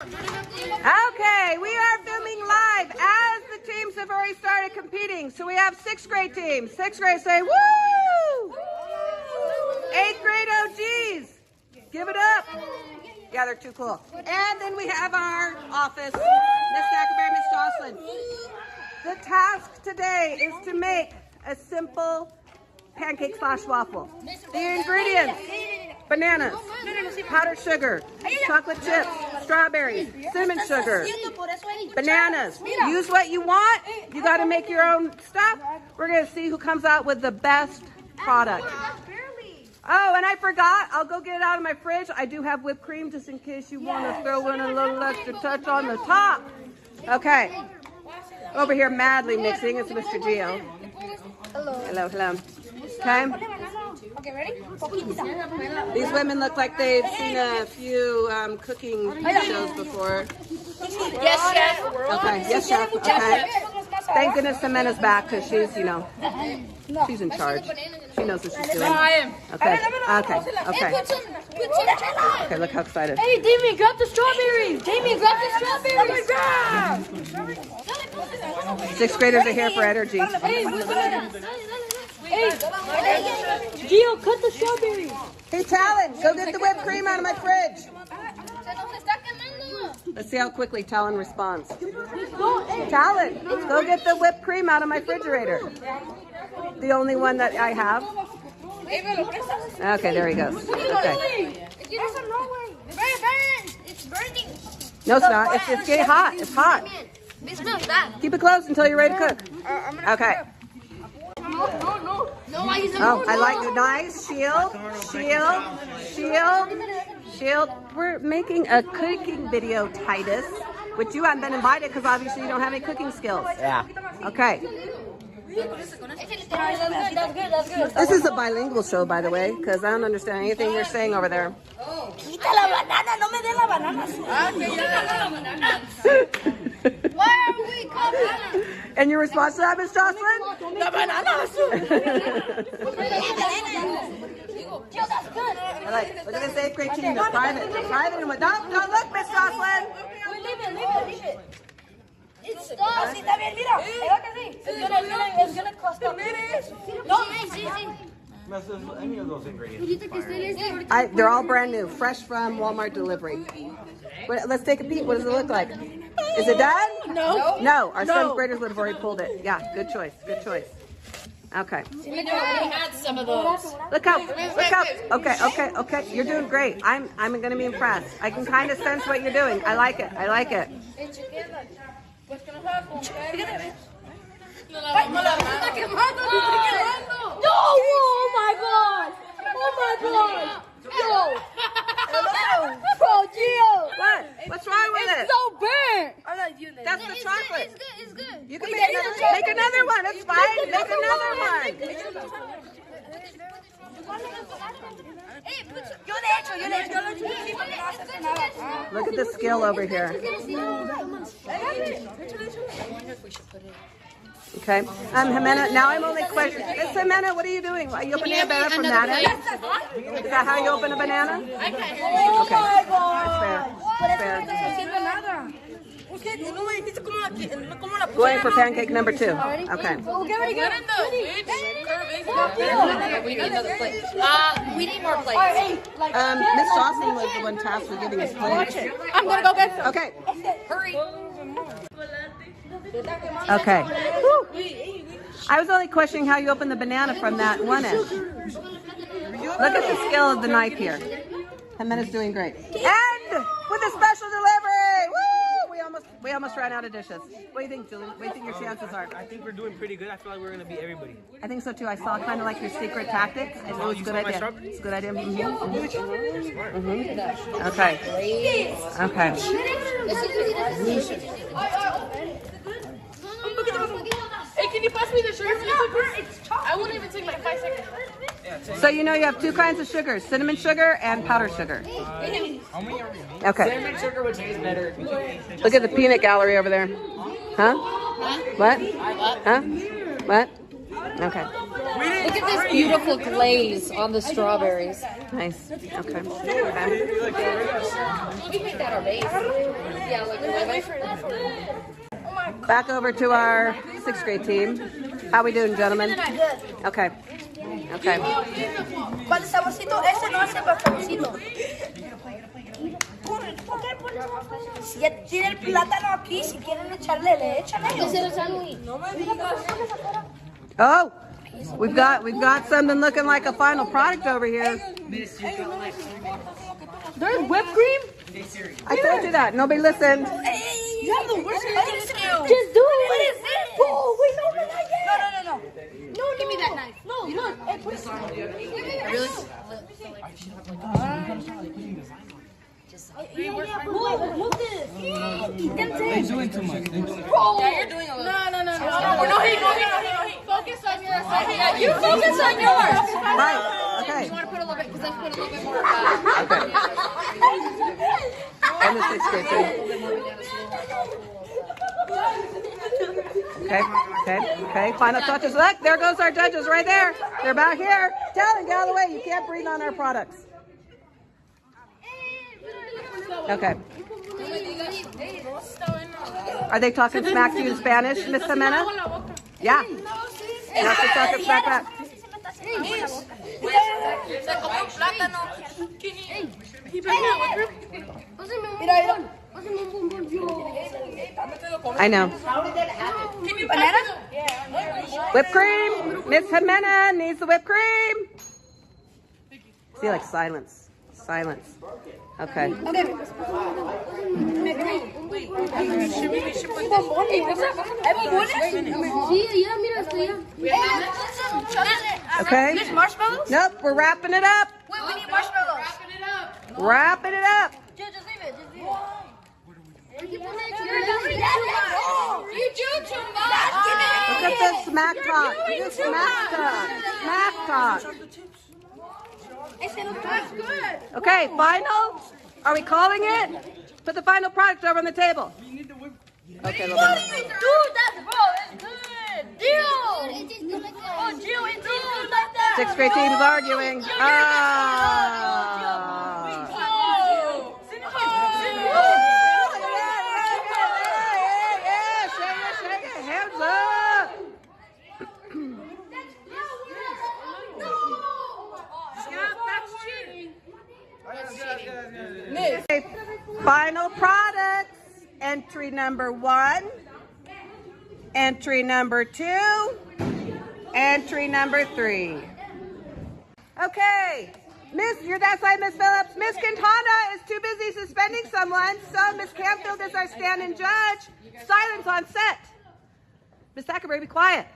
Okay, we are filming live as the teams have already started competing. So we have 6th grade teams. 6th grade say woo! 8th grade OGs, give it up. Yeah, they're too cool. And then we have our office, Miss Stackenberry, Miss Jocelyn. The task today is to make a simple pancake slash waffle. The ingredients: bananas, powdered sugar, chocolate chips, strawberries, cinnamon sugar, bananas. Use what you want. You got to make your own stuff. We're going to see who comes out with the best product. Oh, and I forgot. I'll go get it out of my fridge. I do have whipped cream just in case you want to throw in a little extra touch on the top. Okay. Over here madly mixing. It's Mr. Gio. Hello. Hello, hello. Okay. Okay, ready? These women look like they've seen a few cooking shows before. Yes, chef. Okay, yes, chef. Okay. Thank goodness Jimena's back because she's, you know, she's in charge. She knows what she's doing. Okay, okay, okay. Okay, look how excited. Hey, Damien, grab the strawberries. Damien, grab the strawberries. 6th graders are here for energy. Hey, Gio, cut the strawberries. Hey, Talon, go get the whipped cream out of my fridge. Let's see how quickly Talon responds. Talon, go get the whipped cream out of my refrigerator. The only one that I have. Okay, there he goes. Okay. It's burning. No, it's not. It's getting hot. It's hot. It smells bad. Keep it close until you're ready to cook. Okay. Oh, I like the nice shield, shield. We're making a cooking video, Titus, which you haven't been invited because obviously you don't have any cooking skills. Yeah. Okay. This is a bilingual show, by the way, because I don't understand anything you're saying over there. Quita la banana, no me den la banana. Why are we cooking? And your response to that, Miss Jocelyn? La banana. That's good. I like, look at this 8th grade team. They're private. They're private. Don't look, Miss Jocelyn. Leave it. It's stuck. Sí, está bien, mira. It's gonna cost up. No, sí. Any of those ingredients. They're all brand new, fresh from Walmart delivery. Let's take a peek. What does it look like? Is it done? No. No, our 7th graders would have already pulled it. Yeah, good choice. Good choice. Okay. We had some of those. Look out. Okay. You're doing great. I'm going to be impressed. I can kind of sense what you're doing. I like it. What's gonna happen? No! Oh my god! Yo! Bro, Gio! What? What's wrong with it? It's so burnt! I'm not doing that. That's the chocolate. It's good. You can make another one. It's fine. Make another one. Look at the skill over here. Okay. Jimena, now I'm only questioning. Jimena, what are you doing? Are you opening a banana from that end? Is that how you open a banana? Okay. That's fair. Going for pancake number 2. Okay. We need another plate. We need more plates. Miss Jocelyn was the one tasked with giving us plates. I'm gonna go get some. Okay. Hurry. Okay. Woo. I was only questioning how you open the banana from that one end. Look at the skill of the knife here. Jimena's doing great. And with a special delivery. Woo! We almost ran out of dishes. What do you think, Julie? What do you think your chances are? I think we're doing pretty good. I feel like we're going to beat everybody. I think so too. I saw kind of like your secret tactic. I think it's a good idea. It's a good idea. Okay. Okay. Hey, can you pass me the sugar? I won't even take like 5 seconds. So you know you have 2 kinds of sugars, cinnamon sugar and powdered sugar. Okay. Cinnamon sugar would taste better. Look at the peanut gallery over there. Huh? What? Huh? What? Okay. Look at this beautiful glaze on the strawberries. Nice. Okay. Okay. We make that our base. Yeah, like Back over to our 6th grade team. How we doing, gentlemen? Okay. Okay. Para el saborcito, ese no hace para saborcito. Si ya tiene el plátano aquí, si quieren echarle, le echan ellos. Oh, we've got something looking like a final product over here. there's whipped cream? I told you that. Nobody listened. You have the worst Just do it. What is this? Oh, wait, no. No, give me that knife. No, look. Hey, put He's doing too much. Yeah, you're doing a little. No, he. Focus on yours. You focus on yours. Right. Okay. You want to put a little bit, because I put a little bit more. And the 6th grade team. Okay. Final touches. Look, there goes our judges right there. They're back here. Tell Galloway, you can't breathe on our products. Okay. Are they talking smack to you in Spanish, Miss Jimena? Yeah. No, she's talking smack back. I know. Whipped cream. Miss Jimena needs the whipped cream. See, like silence. Silence. Okay. Okay. There's marshmallows? Nope, we're wrapping it up. Wait, we need marshmallows. Wrapping it up. Just leave it. You do too much. Look at this smack talk. This smack talk. Smack talk. That's good. Okay, final. Are we calling it? Put the final product over on the table. Okay, What do you do that, bro? It's good. Deal. Oh, Jill, it's good like that. 6th grade team is arguing. Shake it. Hands up. Okay, final products. Entry number 1. Entry number 2. Entry number 3. Okay. Miss, you're that side, Miss Phillips. Miss Quintana is too busy suspending someone, so Miss Canfield is our stand-in judge. Silence on set. Miss Thackerberry, be quiet.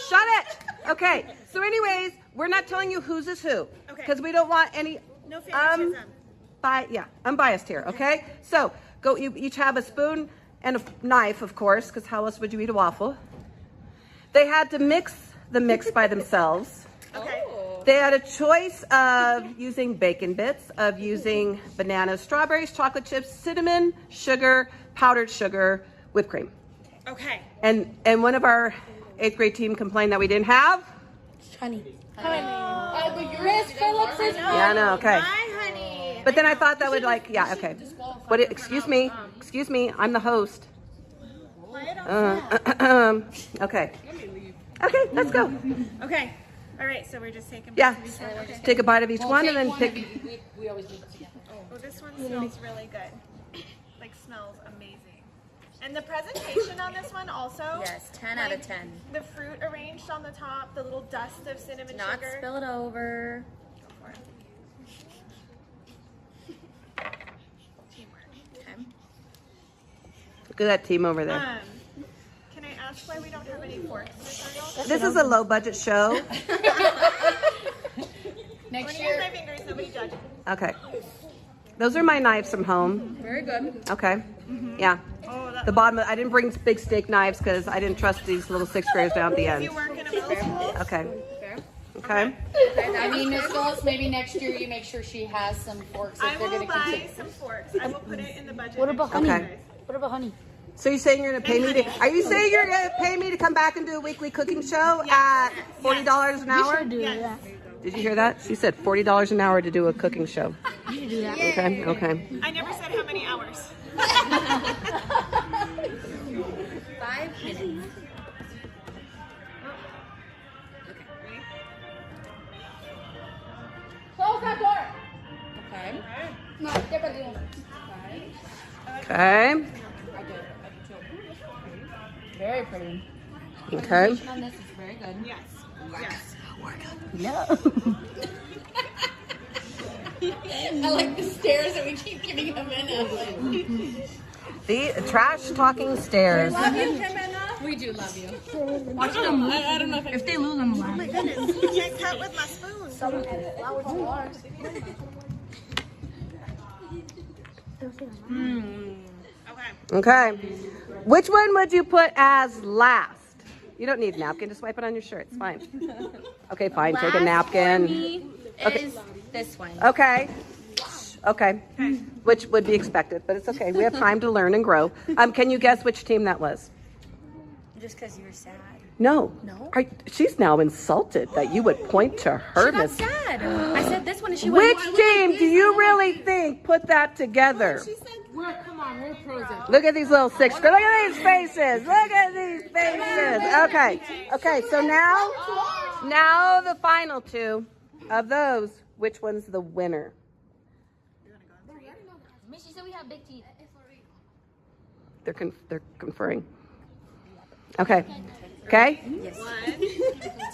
Shut it. Okay. So anyways, we're not telling you whose is who. Because we don't want any... No favoritism. Unbiased here, okay? So, go. You each have a spoon and a knife, of course, because how else would you eat a waffle? They had to mix the mix by themselves. Okay. They had a choice of using bacon bits, of using bananas, strawberries, chocolate chips, cinnamon, sugar, powdered sugar, whipped cream. Okay. And one of our 8th grade team complained that we didn't have. Honey. Miss Phillips is Yeah, I know. Okay. Hi, honey. But then I thought that would okay. But excuse me, I'm the host. Okay. Okay, let's go. Okay. All right. So we're just taking. Yeah, bites of each one. Okay. take a bite of each one and then pick. We always do this together. Oh, this one smells really good. Like smells amazing. And the presentation on this one also. Yes, 10 out of 10. The fruit arranged on the top, the little dust of cinnamon Not sugar. spill it over. Okay. Look at that team over there. Can I ask why we don't have any forks, Miss Arnold? This is a low budget show. When you use my fingers, nobody judges. Okay. Those are my knives from home. Very good. Okay. Yeah. The bottom, I didn't bring big steak knives because I didn't trust these little 6th graders down at the end. You work in a middle school? Okay. Okay. I mean, Miss Phillips, maybe next year you make sure she has some forks I if they're will going to buy continue. some forks. I will put it in the budget. What about honey? Okay. What about honey? So you're saying you're gonna pay me to? Are you saying you're gonna pay me to come back and do a weekly cooking show at $40 an hour? Yes. Did you hear that? She said $40 an hour to do a cooking show. You should do that. Okay. Okay. I never said how many hours. 5 minutes. Close that door. Okay. No, te perdí uno. Okay. Very pretty. Okay. On this is very good. Yes. Yes. I like the stares that we keep giving him in. The trash talking stairs. We do love you. Watch them. I don't know if If they lose, I'm alive. I cut with my spoon. Okay. Okay. Which one would you put as last? You don't need a napkin. Just wipe it on your shirt. It's fine. Okay, fine. Take a napkin. Is this one. Okay. Okay. Which would be expected, but it's okay. We have time to learn and grow. Can you guess which team that was? Just because you were sad. No. No? She's now insulted that you would point to her. She got Miss. sad. I said this one and she went. Which team do you really think put that together? Come on, we're pros at Look at these little sixth grade. Look at these faces. Look at these faces. Okay. Okay. So now the final two of those. Which one's the winner? She said we have big teeth. They're conferring. Okay. Okay. 1,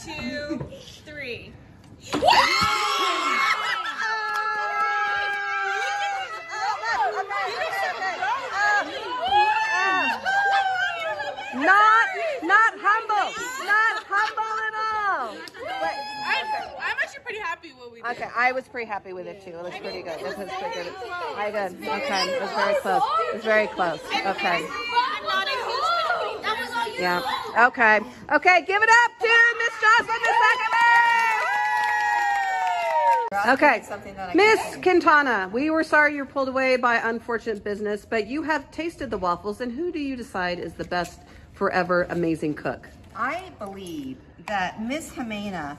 2, 3. Not humble. Not humble at all. I'm actually pretty happy with what we did. Okay, I was pretty happy with it too. It was pretty good. This was pretty good. I did. Okay, it was very close. It was very close. Okay. Yeah. Okay. Okay, give it up to Miss Jocelyn the second. Okay. Miss Quintana, we were sorry you're pulled away by unfortunate business, but you have tasted the waffles, and who do you decide is the best forever amazing cook? I believe that Miss Jimena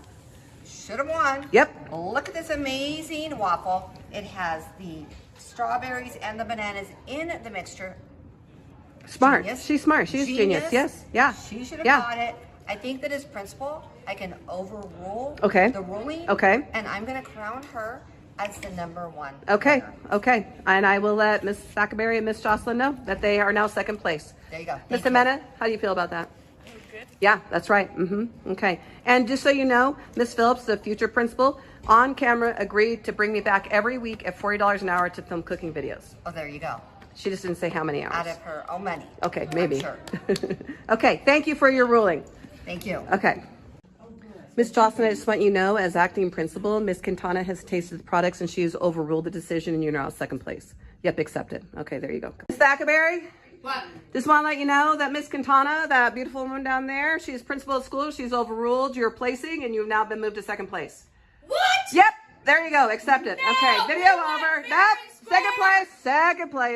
should have won. Yep. Look at this amazing waffle. It has the strawberries and the bananas in the mixture. Smart. Genius. She's smart. She's genius. Yes. Yeah. She should have Yeah. got it. I think that as principal, I can overrule Okay. the ruling. Okay. And I'm going to crown her as the #1. Okay. winner. Okay. And I will let Miss Sackaberry and Miss Jocelyn know that they are now second place. There you go. Miss Thank you. Jimena, how do you feel about that? Yeah, that's right. Okay. And just so you know, Miss Phillips, the future principal, on camera agreed to bring me back every week at $40 an hour to film cooking videos. Oh, there you go. She just didn't say how many Out hours. of her own money. Okay, maybe. Sure. Okay, thank you for your ruling. Thank you. Okay. Miss Jocelyn, I just want you to know, as acting principal, Miss Quintana has tasted the products and she has overruled the decision and you're now second place. Yep, accepted. Okay, there you go. Miss Thackerberry? What? Just want to let you know that Miss Quintana, that beautiful woman down there, she's principal of school. She's overruled your placing and you've now been moved to second place. What? Yep, there you go. Accepted. Okay, video over. Nope, second place. Second place.